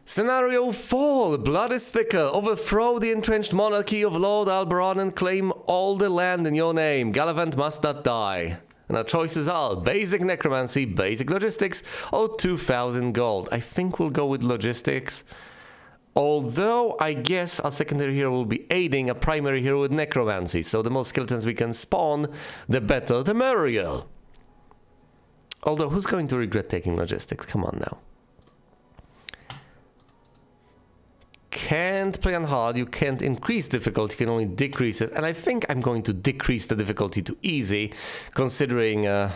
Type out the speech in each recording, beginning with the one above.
Scenario 4. Blood is thicker. Overthrow the entrenched monarchy of Lord Alberon and claim all the land in your name. Gallivant must not die. And our choices are basic necromancy, basic logistics, or 2,000 gold. I think we'll go with logistics. Although, I guess our secondary hero will be aiding a primary hero with necromancy. So the more skeletons we can spawn, the better, the merrier. Although, who's going to regret taking logistics? Come on now. Can't play on hard, you can't increase difficulty, you can only decrease it. And I think I'm going to decrease the difficulty to easy, considering how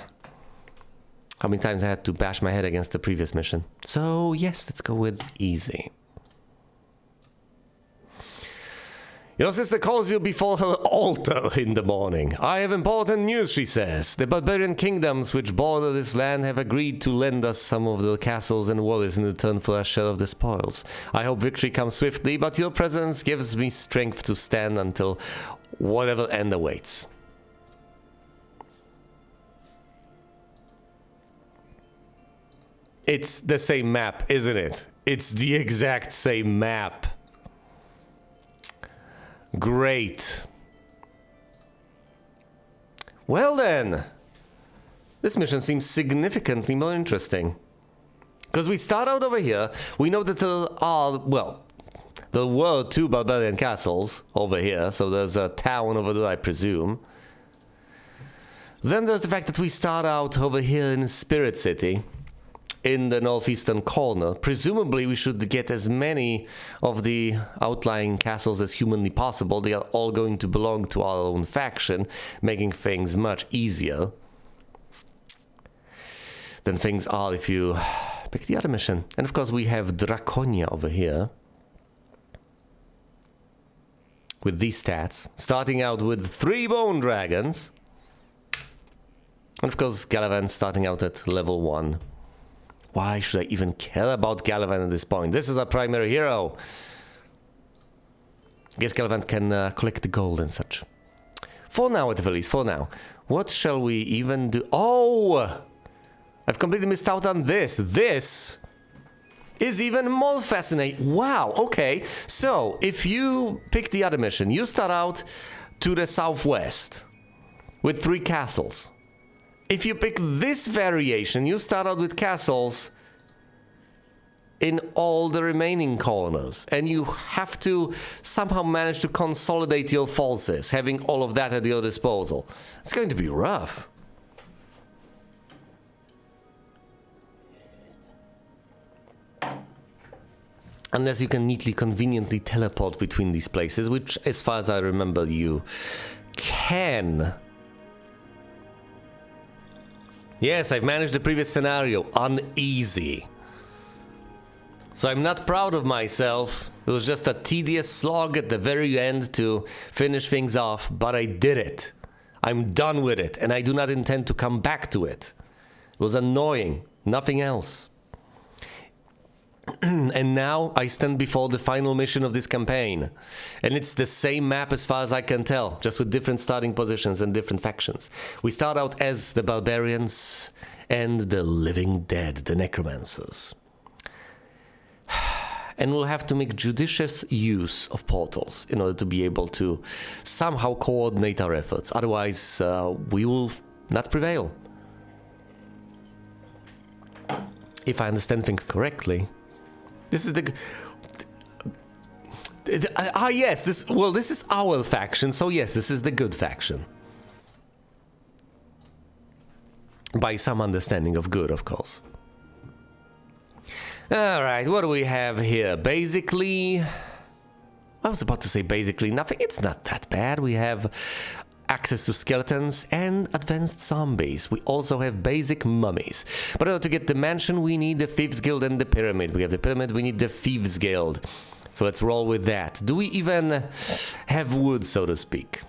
many times I had to bash my head against the previous mission. So yes, let's go with easy. Your sister calls you before her altar in the morning. I have important news, she says. The barbarian kingdoms which border this land have agreed to lend us some of their castles and walls in return for a share of the spoils. I hope victory comes swiftly, but your presence gives me strength to stand until whatever end awaits. It's the same map, isn't it? It's the exact same map. Great. Well then, this mission seems significantly more interesting. Because we start out over here, we know that there are, well, there were 2 barbarian castles over here, so there's a town over there, I presume. Then there's the fact that we start out over here in Spirit City, in the northeastern corner. Presumably we should get as many of the outlying castles as humanly possible. They are all going to belong to our own faction, making things much easier than things are if you pick the other mission. And of course we have Draconia over here with these stats, starting out with 3 bone dragons, and of course Gallivant starting out at level 1. Why should I even care about Gallivant at this point? This is our primary hero. I guess Gallivant can collect the gold and such. For now, at the very least, for now. What shall we even do? Oh! I've completely missed out on this. This is even more fascinating. Wow, okay. So, if you pick the other mission, you start out to the southwest with 3 castles. If you pick this variation, you start out with castles in all the remaining corners. And you have to somehow manage to consolidate your forces, having all of that at your disposal. It's going to be rough. Unless you can neatly, conveniently teleport between these places, which, as far as I remember, you can. Yes, I've managed the previous scenario on easy. So I'm not proud of myself. It was just a tedious slog at the very end to finish things off, but I did it. I'm done with it, and I do not intend to come back to it. It was annoying, nothing else. And now I stand before the final mission of this campaign. And it's the same map as far as I can tell, just with different starting positions and different factions. We start out as the barbarians and the living dead, the necromancers. And we'll have to make judicious use of portals in order to be able to somehow coordinate our efforts. Otherwise, we will not prevail. If I understand things correctly, this is the... yes, this is our faction, so yes, this is the good faction. By some understanding of good, of course. Alright, what do we have here? Basically... I was about to say basically nothing. It's not that bad. We have access to skeletons and advanced zombies. We also have basic mummies. But in order to get the mansion, we need the Thieves Guild and the Pyramid. We have the Pyramid, we need the Thieves Guild. So let's roll with that. Do we even have wood, so to speak?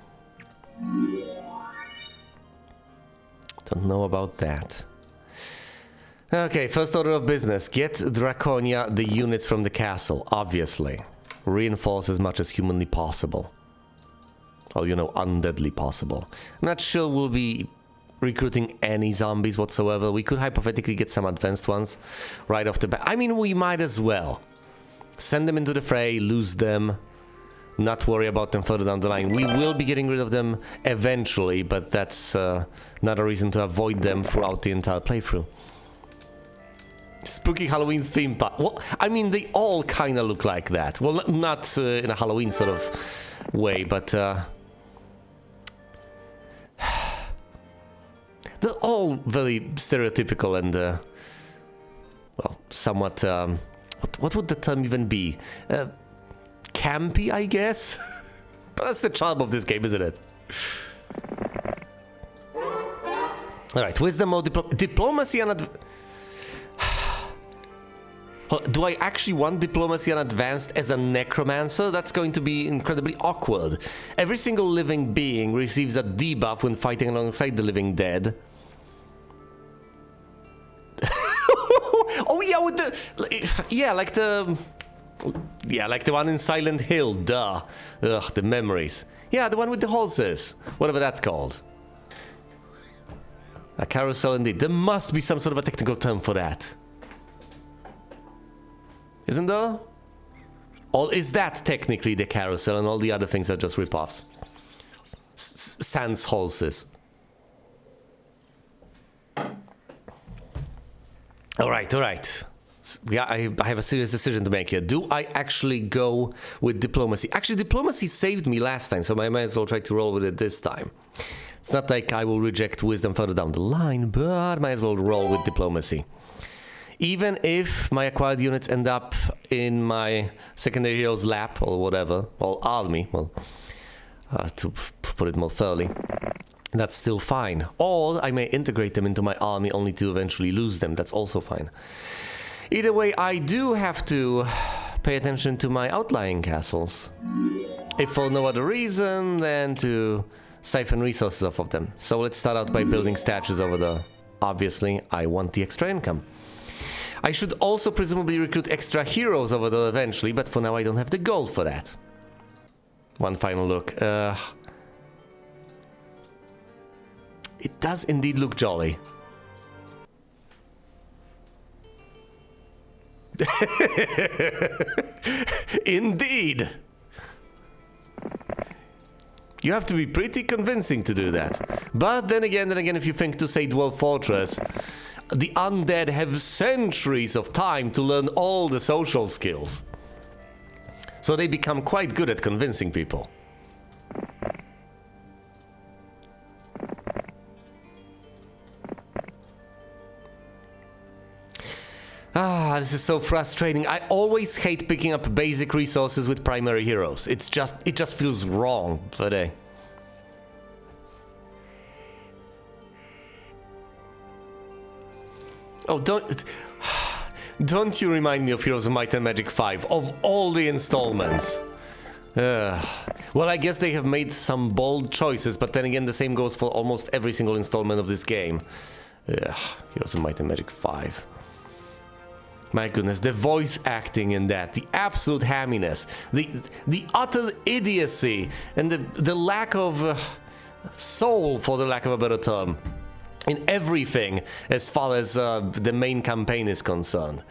Don't know about that. Okay, first order of business. Get Draconia the units from the castle, obviously. Reinforce as much as humanly possible. Or, you know, undeadly possible. I'm not sure we'll be recruiting any zombies whatsoever. We could hypothetically get some advanced ones right off the bat. I mean, we might as well. Send them into the fray, lose them, not worry about them further down the line. We will be getting rid of them eventually, but that's not a reason to avoid them throughout the entire playthrough. Spooky Halloween theme park. Well, I mean, they all kind of look like that. Well, not in a Halloween sort of way, but they're all very stereotypical and, well, somewhat, what would the term even be? Campy, I guess? But that's the charm of this game, isn't it? Alright, wisdom or diplomacy and... Do I actually want diplomacy and advanced as a necromancer? That's going to be incredibly awkward. Every single living being receives a debuff when fighting alongside the living dead. Oh yeah, with the... Yeah, like the... Yeah, like the one in Silent Hill, duh. Ugh, the memories. Yeah, the one with the horses. Whatever that's called. A carousel indeed. There must be some sort of a technical term for that. Isn't there? Or is that technically the carousel and all the other things are just rip-offs? Sans horses. Alright, alright. Yeah, I have a serious decision to make here. Do I actually go with diplomacy? Actually, diplomacy saved me last time, so I might as well try to roll with it this time. It's not like I will reject wisdom further down the line, but I might as well roll with diplomacy. Even if my acquired units end up in my secondary hero's lap or whatever, or army, well, to put it more thoroughly, that's still fine. Or I may integrate them into my army only to eventually lose them. That's also fine. Either way, I do have to pay attention to my outlying castles. If for no other reason than to siphon resources off of them. So let's start out by building statues over there. Obviously, I want the extra income. I should also presumably recruit extra heroes over there eventually, but for now I don't have the gold for that. One final look. It does indeed look jolly. Indeed. You have to be pretty convincing to do that. But then again, if you think to say Dwarf Fortress, the undead have centuries of time to learn all the social skills. So they become quite good at convincing people. Ah, this is so frustrating. I always hate picking up basic resources with primary heroes. It just feels wrong, but hey. Oh, don't you remind me of Heroes of Might and Magic 5, of all the installments. Well, I guess they have made some bold choices, but then again, the same goes for almost every single installment of this game. Heroes of Might and Magic 5. My goodness, the voice acting in that, the absolute hamminess, the utter idiocy, and the lack of soul, for the lack of a better term, in everything as far as the main campaign is concerned.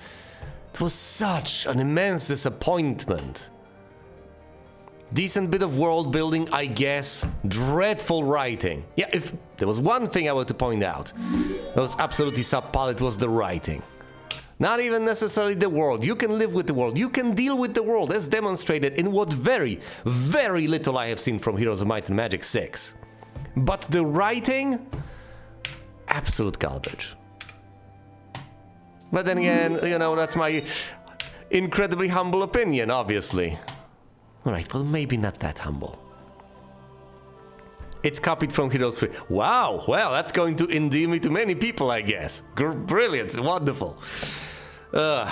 It was such an immense disappointment. Decent bit of world building, I guess. Dreadful writing. Yeah, if there was one thing I were to point out, that was absolutely subpar, it was the writing. Not even necessarily the world. You can live with the world. You can deal with the world, as demonstrated in what very, very little I have seen from Heroes of Might and Magic 6. But the writing... absolute garbage. But then again, you know, that's my incredibly humble opinion, obviously. Alright, well, maybe not that humble. It's copied from Heroes 3. Wow, well, that's going to endear me to many people, I guess. Brilliant, wonderful. But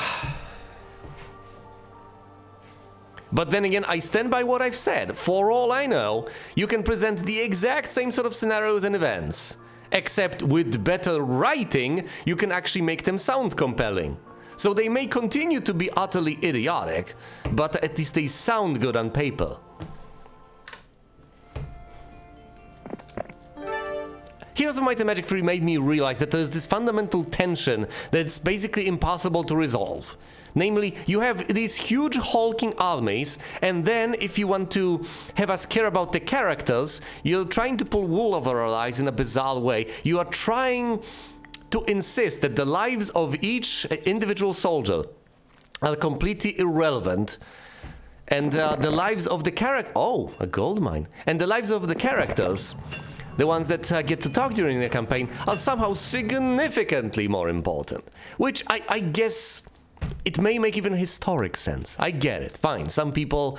then again, I stand by what I've said. For all I know, you can present the exact same sort of scenarios and events. Except with better writing, you can actually make them sound compelling. So they may continue to be utterly idiotic, but at least they sound good on paper. Heroes of Might and Magic 3 made me realize that there's this fundamental tension that's basically impossible to resolve. Namely, you have these huge hulking armies, and then if you want to have us care about the characters, you're trying to pull wool over our eyes in a bizarre way. You are trying to insist that the lives of each individual soldier are completely irrelevant, and the lives of the character... Oh, a gold mine. And the lives of the characters, the ones that get to talk during the campaign, are somehow significantly more important. Which I guess it may make even historic sense. I get it. Fine. Some people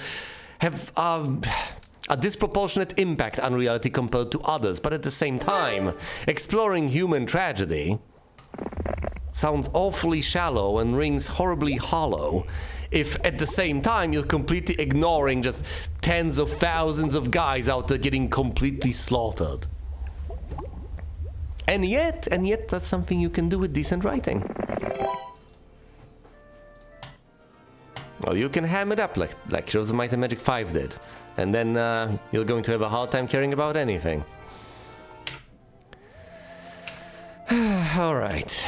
have a disproportionate impact on reality compared to others. But at the same time, exploring human tragedy sounds awfully shallow and rings horribly hollow if at the same time you're completely ignoring just tens of thousands of guys out there getting completely slaughtered. And yet that's something you can do with decent writing. Well, you can ham it up like Heroes of Might and Magic 5 did. And then you're going to have a hard time caring about anything. Alright.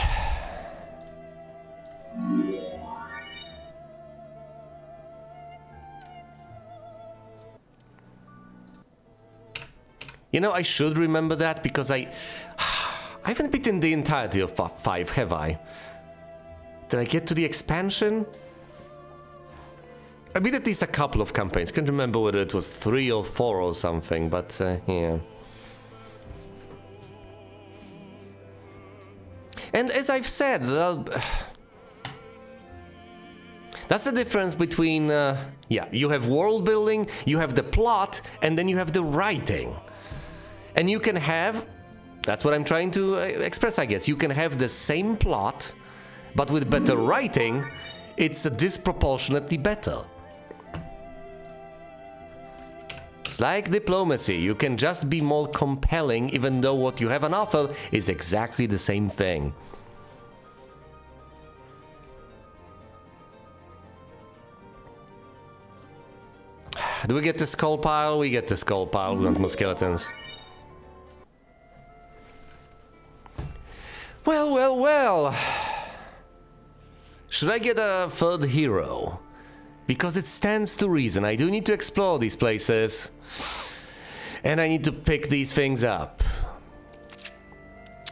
You know, I should remember that because I haven't beaten the entirety of 5, have I? Did I get to the expansion? I beat at least a couple of campaigns. Can't remember whether it was 3 or 4 or something, but yeah. And as I've said, that's the difference between, yeah, you have world building, you have the plot, and then you have the writing. And you can have, that's what I'm trying to express, I guess. You can have the same plot, but with better writing, it's disproportionately better. It's like diplomacy. You can just be more compelling, even though what you have on offer is exactly the same thing. Do we get the skull pile? We get the skull pile. We want more skeletons. Well, well, well. Should I get a third hero? Because it stands to reason. I do need to explore these places. And I need to pick these things up.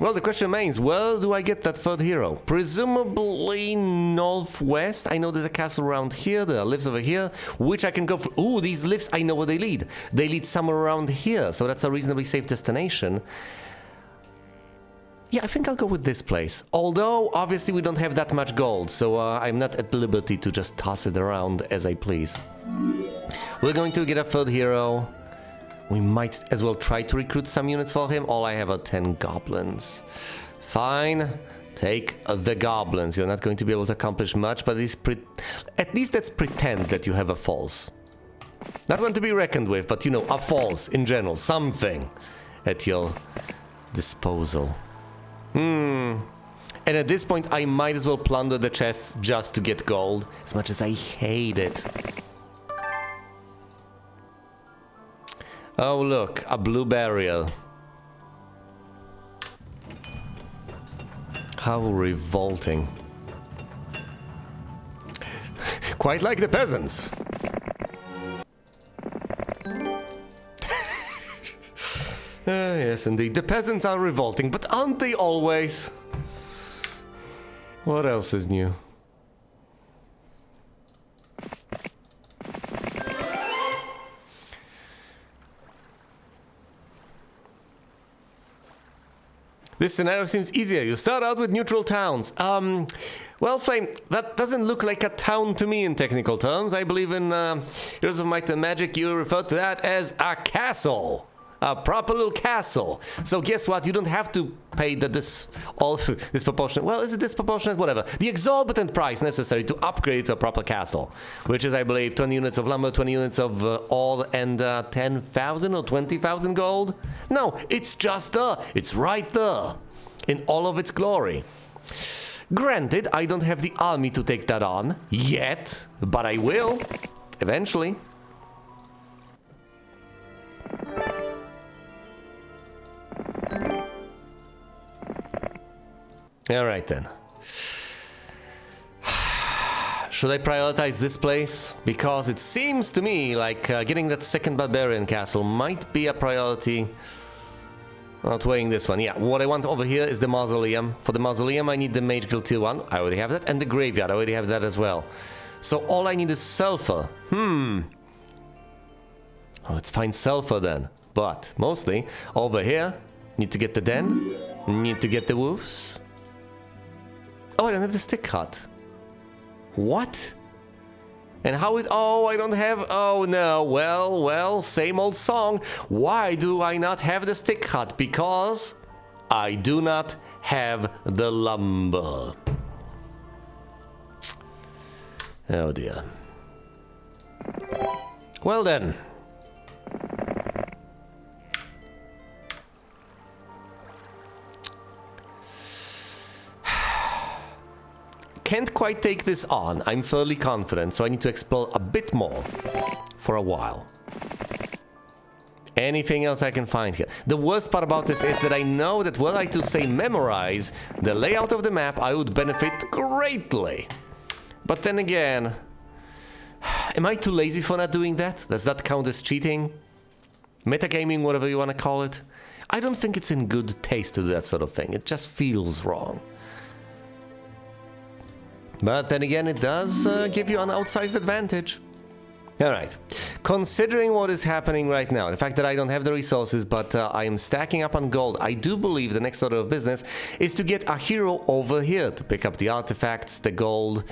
Well, the question remains, where do I get that third hero? Presumably northwest. I know there's a castle around here. There are lifts over here, which I can go for. Ooh, these lifts, I know where they lead. They lead somewhere around here, so that's a reasonably safe destination. Yeah, I think I'll go with this place. Although, obviously, we don't have that much gold, so I'm not at liberty to just toss it around as I please. We're going to get a third hero. We might as well try to recruit some units for him. All I have are 10 goblins. Fine. Take the goblins. You're not going to be able to accomplish much, but at least let's pretend that you have a force. Not one to be reckoned with, but, you know, a force in general. Something at your disposal. And at this point, I might as well plunder the chests just to get gold, as much as I hate it. Oh, look, a blue barrier. How revolting. Quite like the peasants. Yes, indeed. The peasants are revolting, but aren't they always? What else is new? This scenario seems easier. You start out with neutral towns. Well, Flame, that doesn't look like a town to me in technical terms. I believe in Heroes of Might and Magic, you refer to that as a castle. A proper little castle. So guess what? You don't have to pay the disproportionate. Well, is it disproportionate? Whatever. The exorbitant price necessary to upgrade to a proper castle, which is, I believe, 20 units of lumber, 20 units of ore, and 10,000 or 20,000 gold. No, it's just there. It's right there, in all of its glory. Granted, I don't have the army to take that on yet, but I will eventually. All right then. Should I prioritize this place? Because it seems to me like getting that second barbarian castle might be a priority. Outweighing this one. Yeah, what I want over here is the mausoleum. For the mausoleum I need the Mage Guild tier 1. I already have that. And the graveyard. I already have that as well. So all I need is sulfur. Oh, let's find sulfur then. But mostly over here, need to get the den. Need to get the wolves. Oh, I don't have the stick hut. What? And how is... Oh, I don't have... Oh, no. Well, same old song. Why do I not have the stick hut? Because I do not have the lumber. Oh, dear. Well, then. Can't quite take this on. I'm fairly confident, so I need to explore a bit more for a while. Anything else I can find here? The worst part about this is that I know that were I to say memorize the layout of the map, I would benefit greatly. But then again, am I too lazy for not doing that? Does that count as cheating? Metagaming, whatever you want to call it? I don't think it's in good taste to do that sort of thing. It just feels wrong. But then again, it does give you an outsized advantage. Alright, considering what is happening right now, the fact that I don't have the resources, but I am stacking up on gold, I do believe the next order of business is to get a hero over here to pick up the artifacts, the gold,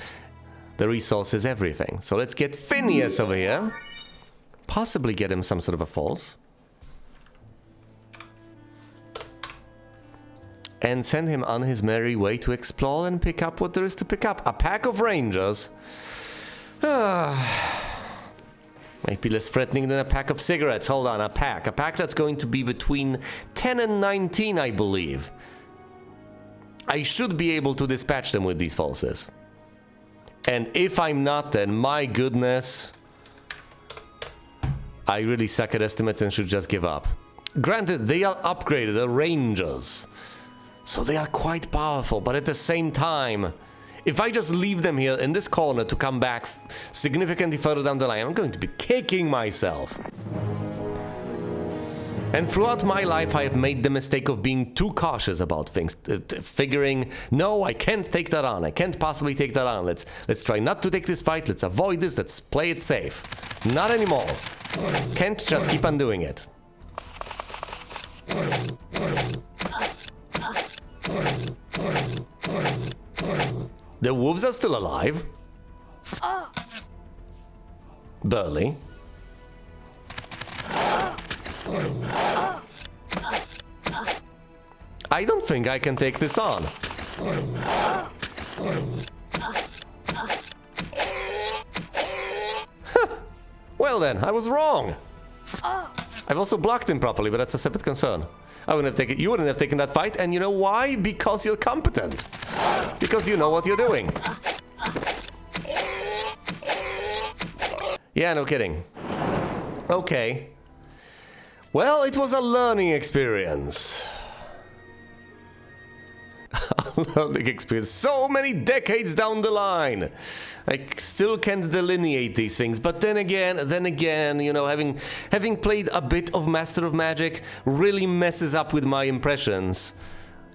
the resources, everything. So let's get Phineas over here. Possibly get him some sort of a false. And send him on his merry way to explore and pick up what there is to pick up. A pack of rangers. Might be less threatening than a pack of cigarettes. Hold on, a pack. A pack that's going to be between 10 and 19, I believe. I should be able to dispatch them with these falses. And if I'm not, then my goodness. I really suck at estimates and should just give up. Granted, they are upgraded, they're rangers. So they are quite powerful, but at the same time, if I just leave them here in this corner to come back significantly further down the line, I'm going to be kicking myself. And throughout my life, I have made the mistake of being too cautious about things, figuring, no, I can't take that on. I can't possibly take that on. Let's try not to take this fight. Let's avoid this. Let's play it safe. Not anymore. Can't just keep on doing it. The wolves are still alive. Barely. I don't think I can take this on. Well then, I was wrong. I've also blocked him properly, but that's a separate concern. I wouldn't have taken, you wouldn't have taken that fight, and you know why? Because you're competent. Because you know what you're doing. Yeah, no kidding. Okay. Well, it was a learning experience. A learning experience. So many decades down the line. I still can't delineate these things, but then again, you know, having played a bit of Master of Magic really messes up with my impressions.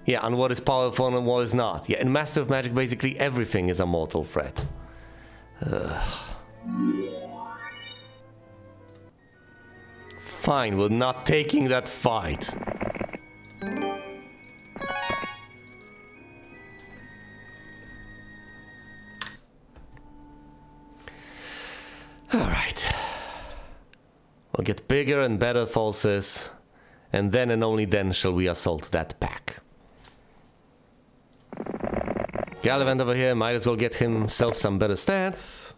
Yeah, on what is powerful and what is not. Yeah, in Master of Magic, basically everything is a mortal threat. Fine, we're not taking that fight. Alright. We'll get bigger and better falses, and then and only then shall we assault that pack. Gallivant over here might as well get himself some better stats.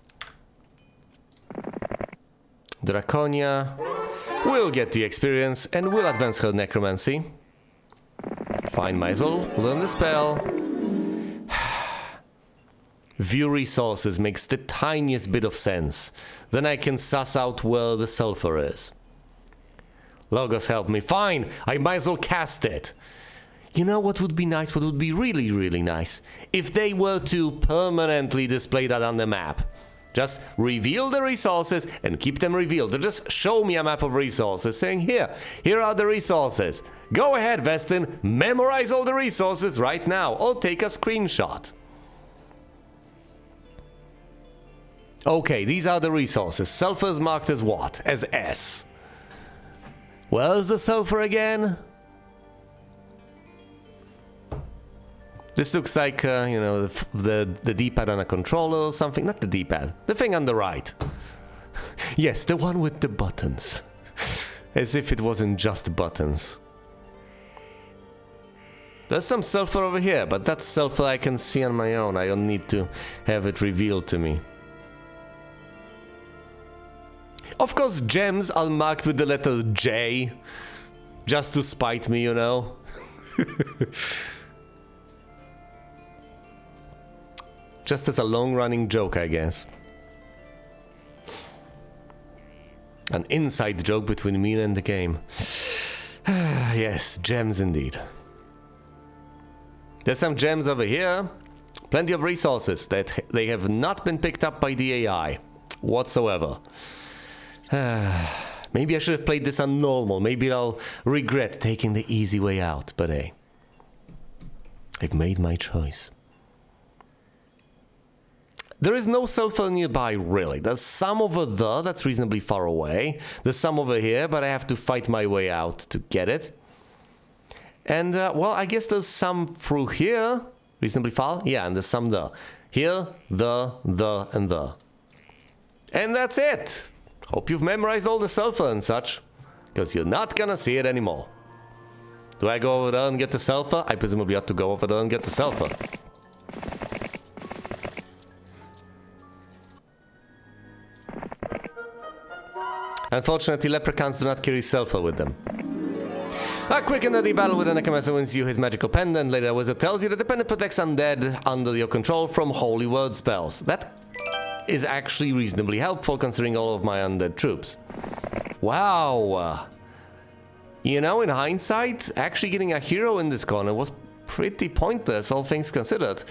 Draconia will get the experience and will advance her necromancy. Fine, might as well learn the spell. View resources makes the tiniest bit of sense. Then I can suss out where the sulfur is. Logos, help me. Fine, I might as well cast it. You know what would be nice? What would be really, really nice? If they were to permanently display that on the map. Just reveal the resources and keep them revealed. Just show me a map of resources saying, here are the resources. Go ahead, Vestin, memorize all the resources right now or take a screenshot. Okay, these are the resources. Sulfur is marked as what? As S. Where's the sulfur again? This looks like, you know, the D-pad on a controller or something. Not the D-pad. The thing on the right. Yes, the one with the buttons. As if it wasn't just buttons. There's some sulfur over here, but that's sulfur I can see on my own. I don't need to have it revealed to me. Of course, gems are marked with the letter J. Just to spite me, you know. Just as a long-running joke, I guess. An inside joke between me and the game. Yes, gems indeed. There's some gems over here. Plenty of resources that they have not been picked up by the AI whatsoever. Maybe I should have played this on normal. Maybe I'll regret taking the easy way out. But hey, I've made my choice. There is no sulfur nearby, really. There's some over there that's reasonably far away. There's some over here, but I have to fight my way out to get it. And, well, I guess there's some through here. Reasonably far? Yeah, and there's some there. Here, there, and there. And that's it! Hope you've memorized all the sulfur and such. Because you're not gonna see it anymore. Do I go over there and get the sulfur? I presumably have to go over there and get the sulfur. Unfortunately, leprechauns do not carry sulfur with them. A quick and dirty battle with a necromancer wins you his magical pendant. Later, a wizard tells you that the pendant protects undead under your control from holy word spells. That is actually reasonably helpful considering all of my undead troops. Wow. You know, in hindsight, actually getting a hero in this corner was pretty pointless, all things considered.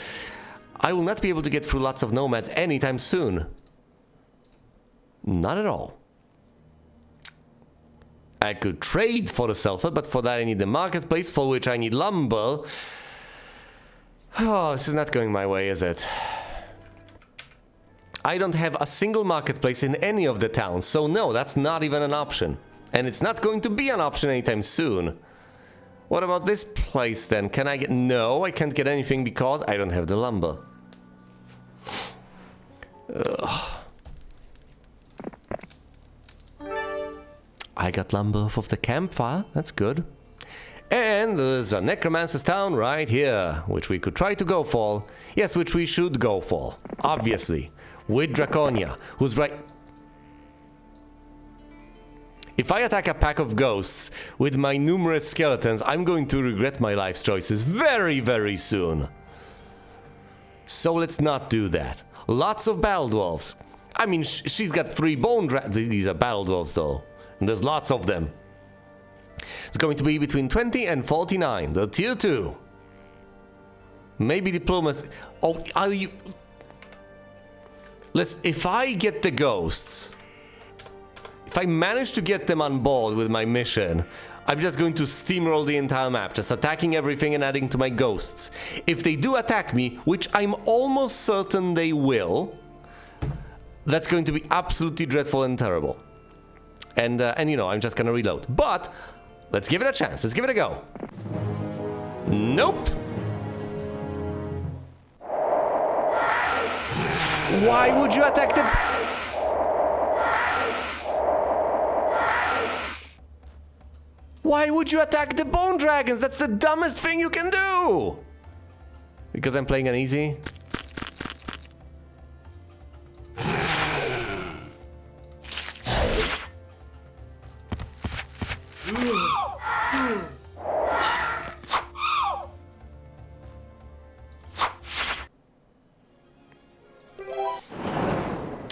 I will not be able to get through lots of nomads anytime soon. Not at all. I could trade for the sulfur, but for that I need the marketplace, for which I need lumber. Oh, this is not going my way, is it? I don't have a single marketplace in any of the towns, so no, that's not even an option. And it's not going to be an option anytime soon. What about this place then? Can I get... No, I can't get anything because I don't have the lumber. Ugh. I got lumber off of the campfire, that's good. And there's a necromancer's town right here, which we could try to go for. Yes, which we should go for, obviously. With Draconia, who's right... If I attack a pack of ghosts with my numerous skeletons, I'm going to regret my life's choices very, very soon. So let's not do that. Lots of battle dwarves. I mean, she's got 3 bone these are battle dwarves though. And there's lots of them. It's going to be between 20 and 49. The tier 2. Maybe diplomacy. Oh, are you... Listen, if I get the ghosts... If I manage to get them on board with my mission, I'm just going to steamroll the entire map, just attacking everything and adding to my ghosts. If they do attack me, which I'm almost certain they will, that's going to be absolutely dreadful and terrible. And you know, I'm just gonna reload. But, let's give it a chance, let's give it a go. Nope! Why would you attack the... Why would you attack the bone dragons? That's the dumbest thing you can do! Because I'm playing on easy?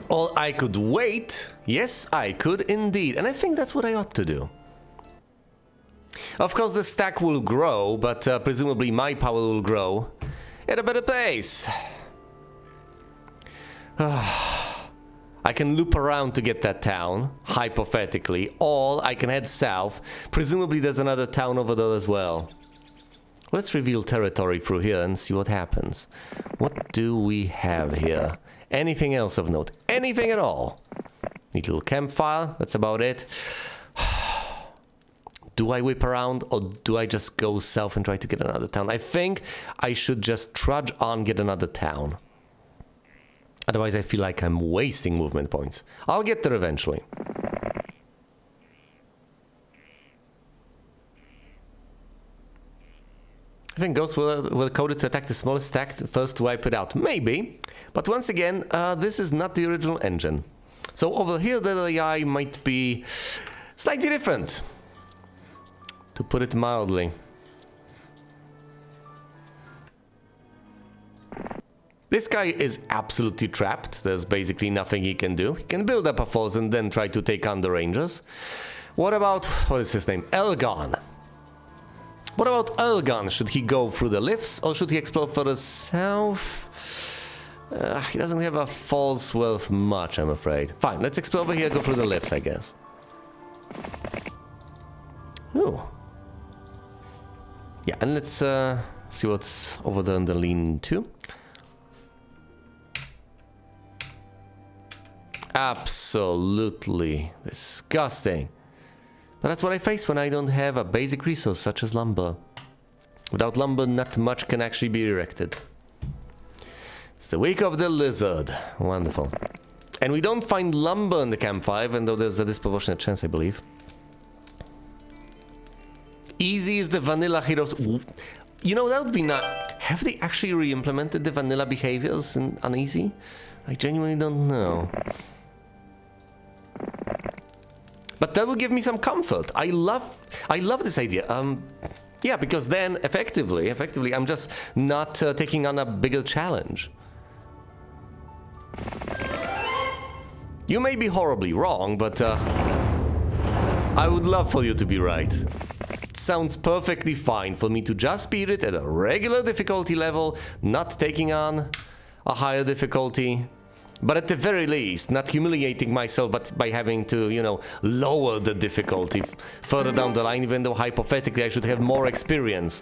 Or I could wait. Yes, I could indeed. And I think that's what I ought to do. Of course, the stack will grow, but presumably my power will grow at a better pace. I can loop around to get that town, hypothetically, or I can head south. Presumably there's another town over there as well. Let's reveal territory through here and see what happens. What do we have here? Anything else of note? Anything at all? Neat little campfire, that's about it. Do I whip around or do I just go south and try to get another town? I think I should just trudge on, get another town. Otherwise I feel like I'm wasting movement points. I'll get there eventually. I think ghosts were coded to attack the smallest stack first to wipe it out. Maybe. But once again, this is not the original engine. So over here the AI might be slightly different, to put it mildly. This guy is absolutely trapped. There's basically nothing he can do. He can build up a force and then try to take on the Rangers. What about, what is his name? Elgon. What about Elgon? Should he go through the lifts or should he explore further south? He doesn't have a false worth much, I'm afraid. Fine, let's explore over here, go through the lifts, I guess. Ooh. Yeah, and let's see what's over there in the lean-to. Absolutely disgusting. But that's what I face when I don't have a basic resource such as lumber. Without lumber, not much can actually be erected. It's the week of the lizard. Wonderful. And we don't find lumber in the campfire, even though there's a disproportionate chance, I believe. Easy is the vanilla heroes. You know, that would be not... Have they actually re-implemented the vanilla behaviors in Uneasy? I genuinely don't know. But that will give me some comfort. I love this idea. Yeah, because then effectively, I'm just not taking on a bigger challenge. You may be horribly wrong, but I would love for you to be right. It sounds perfectly fine for me to just beat it at a regular difficulty level, not taking on a higher difficulty. But at the very least, not humiliating myself, but by having to, you know, lower the difficulty further down the line, even though hypothetically I should have more experience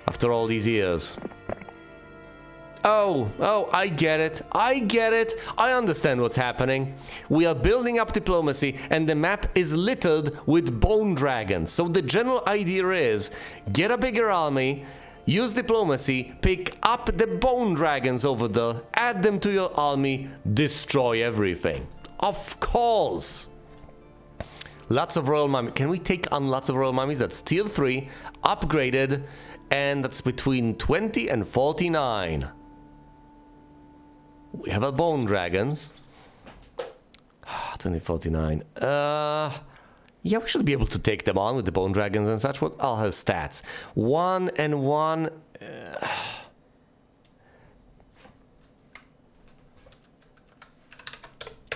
after all these years. Oh, I get it. I understand what's happening. We are building up diplomacy, and the map is littered with bone dragons. So the general idea is, get a bigger army, use diplomacy, pick up the bone dragons over there, add them to your army, destroy everything. Of course. Lots of royal mummies. Can we take on lots of royal mummies? That's tier 3, upgraded, and that's between 20 and 49. We have our bone dragons. 2049. Yeah, we should be able to take them on with the bone dragons and such. What are her stats? 1 and 1.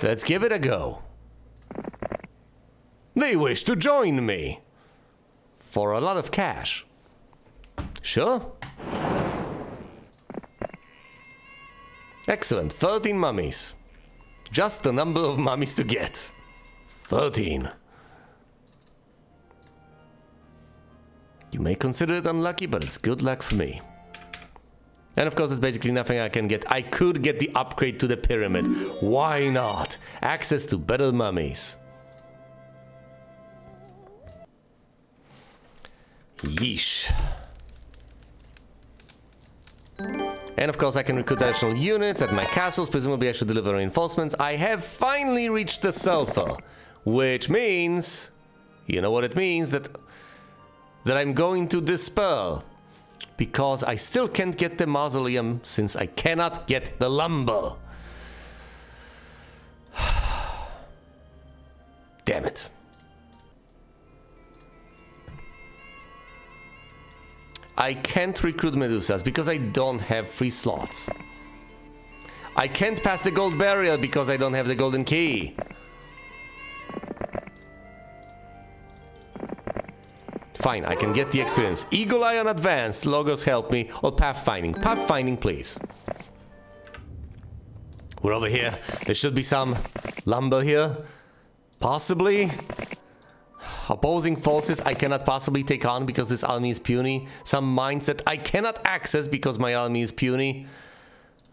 Let's give it a go. They wish to join me. For a lot of cash. Sure. Excellent. 13 mummies. Just the number of mummies to get. 13. You may consider it unlucky, but it's good luck for me. And of course, there's basically nothing I can get. I could get the upgrade to the pyramid. Why not? Access to better mummies. Yeesh. And of course, I can recruit additional units at my castles. Presumably, I should deliver reinforcements. I have finally reached the sulfur, which means, you know what it means, that I'm going to despair, because I still can't get the mausoleum since I cannot get the lumber. Damn it. I can't recruit Medusas because I don't have free slots. I can't pass the gold barrier because I don't have the golden key. Fine, I can get the experience. Eagle Eye on Advanced, Logos help me, or Pathfinding. Pathfinding, please. We're over here. There should be some lumber here. Possibly. Opposing forces I cannot possibly take on because this army is puny. Some mines that I cannot access because my army is puny.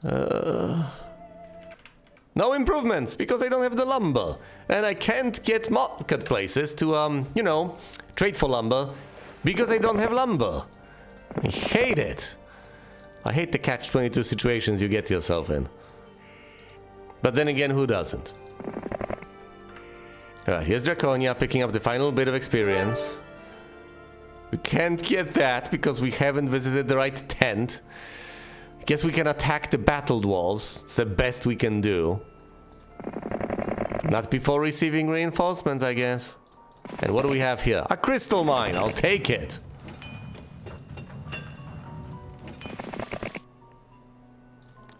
No improvements because I don't have the lumber. And I can't get marketplaces to, you know, trade for lumber because I don't have lumber. I hate it. I hate the catch-22 situations you get yourself in. But then again, who doesn't? Here's Draconia picking up the final bit of experience. We can't get that because we haven't visited the right tent. Guess we can attack the battle dwarves. It's the best we can do. Not before receiving reinforcements, I guess. And what do we have here? A crystal mine. I'll take it.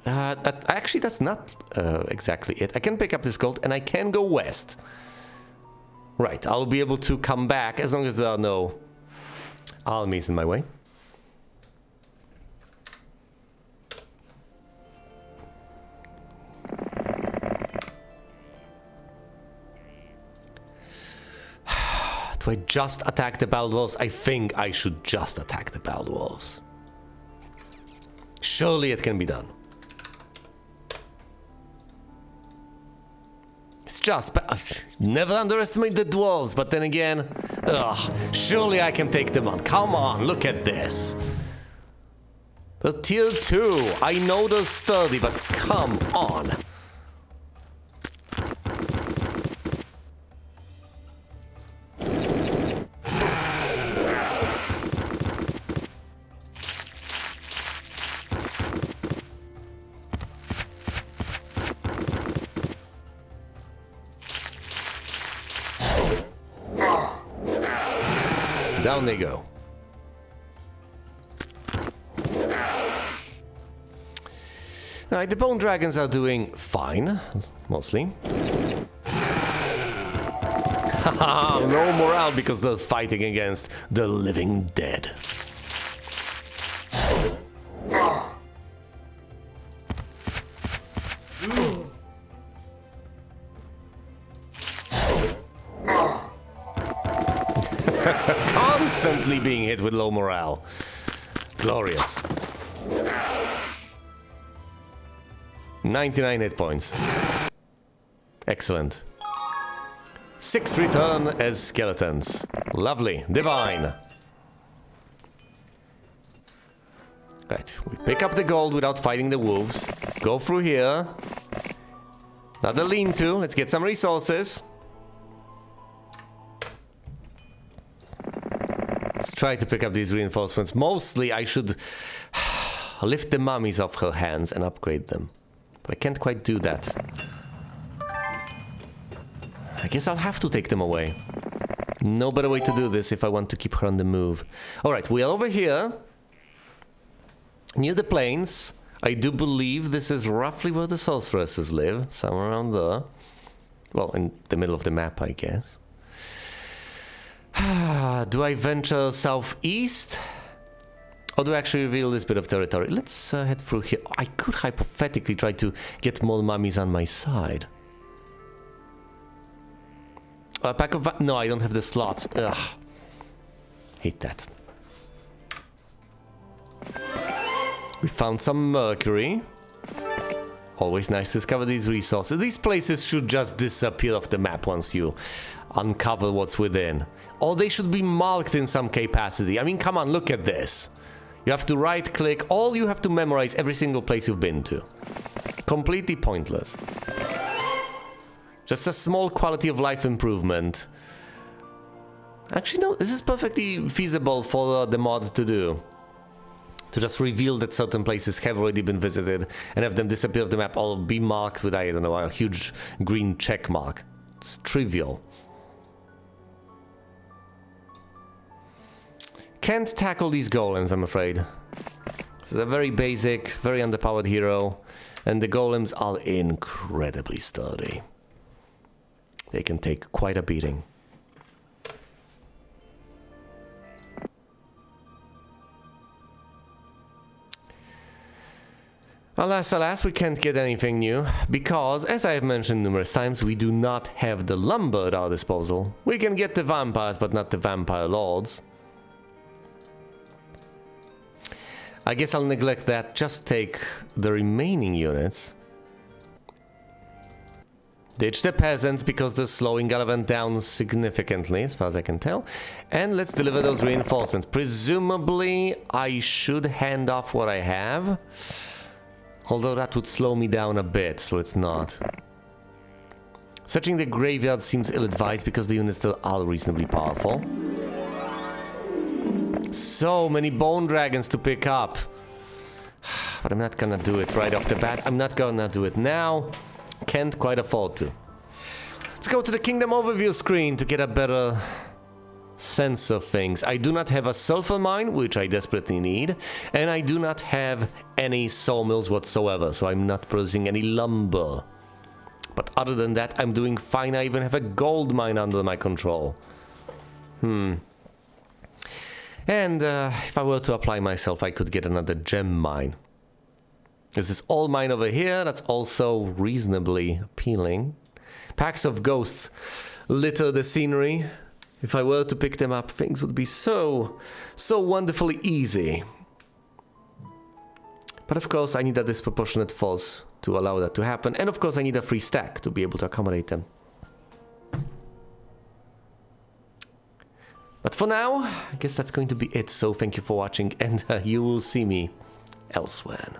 Actually, that's not exactly it. I can pick up this gold and I can go west. Right, I'll be able to come back as long as there are no armies in my way. Do I just attack the battle dwarves? I think I should just attack the battle dwarves. Surely it can be done. It's just... never underestimate the dwarves, but then again... surely I can take them on. Come on, look at this. The tier 2. I know they're sturdy, but come on. Down they go. Alright, the bone dragons are doing fine, mostly. Haha, low morale because they're fighting against the living dead. Constantly being hit with low morale. Glorious. 99 hit points. Excellent. 6 return as skeletons. Lovely. Divine. Right, we pick up the gold without fighting the wolves. Go through here. Another lean-to. Let's get some resources. Let's try to pick up these reinforcements. Mostly, I should lift the mummies off her hands and upgrade them. But I can't quite do that. I guess I'll have to take them away. No better way to do this if I want to keep her on the move. Alright, we are over here. Near the plains. I do believe this is roughly where the sorceresses live. Somewhere around there. Well, in the middle of the map, I guess. Do I venture southeast? Or do I actually reveal this bit of territory? Let's head through here. I could hypothetically try to get more mummies on my side. A pack of... No, I don't have the slots. Ugh. Hate that. We found some mercury. Always nice to discover these resources. These places should just disappear off the map once you uncover what's within. Or they should be marked in some capacity. I mean, come on, look at this. You have to right-click. All you have to memorize every single place you've been to. Completely pointless. Just a small quality of life improvement. Actually, no, this is perfectly feasible for the mod to do. To just reveal that certain places have already been visited and have them disappear off the map or be marked with, I don't know, a huge green check mark. It's trivial. Can't tackle these golems, I'm afraid. This is a very basic, very underpowered hero, and the golems are incredibly sturdy. They can take quite a beating. Alas, alas, we can't get anything new, because, as I have mentioned numerous times, we do not have the lumber at our disposal. We can get the vampires, but not the vampire lords. I guess I'll neglect that, just take the remaining units. Ditch the peasants, because they're slowing Gallivant down significantly, as far as I can tell. And let's deliver those reinforcements. Presumably, I should hand off what I have. Although that would slow me down a bit, so it's not. Searching the graveyard seems ill-advised because the units still are reasonably powerful. So many bone dragons to pick up. But I'm not gonna do it right off the bat. I'm not gonna do it now. Can't quite afford to. Let's go to the Kingdom Overview screen to get a better sense of things. I do not have a sulfur mine, which I desperately need, and I do not have any sawmills whatsoever, so I'm not producing any lumber. But other than that, I'm doing fine. I even have a gold mine under my control. And if I were to apply myself, I could get another gem mine. This is all mine over here. That's also reasonably appealing. Packs of ghosts litter the scenery. If I were to pick them up, things would be so wonderfully easy. But of course, I need a disproportionate force to allow that to happen. And of course, I need a free stack to be able to accommodate them. But for now, I guess that's going to be it. So thank you for watching, and you will see me elsewhere.